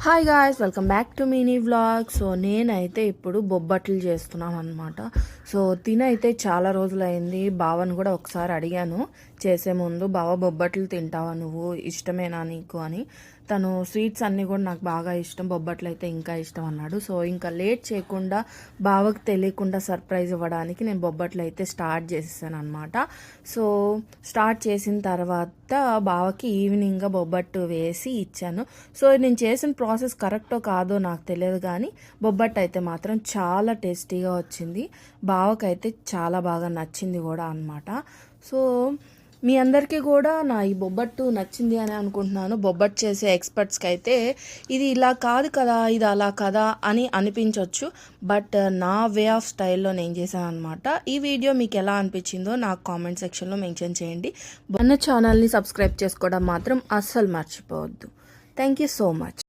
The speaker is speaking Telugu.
Hi guys, welcome back to mini vlog. So నేనైతే ఇప్పుడు బొబ్బట్లు చేస్తున్నాను అనమాట. సో తినైతే చాలా రోజులైంది. బావని కూడా ఒకసారి అడిగాను చేసే ముందు, బావ బొబ్బట్లు తింటావా నువ్వు, ఇష్టమేనా నీకు అని. తను స్వీట్స్ అన్నీ కూడా నాకు బాగా ఇష్టం, బొబ్బట్లు అయితే ఇంకా ఇష్టం అన్నాడు. సో ఇంకా లేట్ చేయకుండా బావకు తెలియకుండా సర్ప్రైజ్ ఇవ్వడానికి నేను బొబ్బట్లు అయితే స్టార్ట్ చేసేసాను అనమాట. సో స్టార్ట్ చేసిన తర్వాత బావకి ఈవినింగ్గా బొబ్బట్టు వేసి ఇచ్చాను. సో నేను చేసిన ప్రాసెస్ కరెక్టో కాదో నాకు తెలియదు, కానీ బొబ్బట్టు అయితే మాత్రం చాలా టేస్టీగా వచ్చింది. బావకైతే చాలా బాగా నచ్చింది కూడా అనమాట. సో మీ అందరికీ కూడా నా ఈ బొబ్బట్టు నచ్చింది అని అనుకుంటున్నాను. బొబ్బట్టు చేసే ఎక్స్పర్ట్స్కి అయితే ఇది ఇలా కాదు కదా, ఇది అలా కదా అని అనిపించవచ్చు, బట్ నా వే ఆఫ్ స్టైల్లో నేను చేశాను అనమాట. ఈ వీడియో మీకు ఎలా అనిపించిందో నాకు కామెంట్ సెక్షన్లో మెన్షన్ చేయండి. మన ఛానల్ని సబ్స్క్రైబ్ చేసుకోవడం మాత్రం అస్సలు మర్చిపోవద్దు. Thank you so much.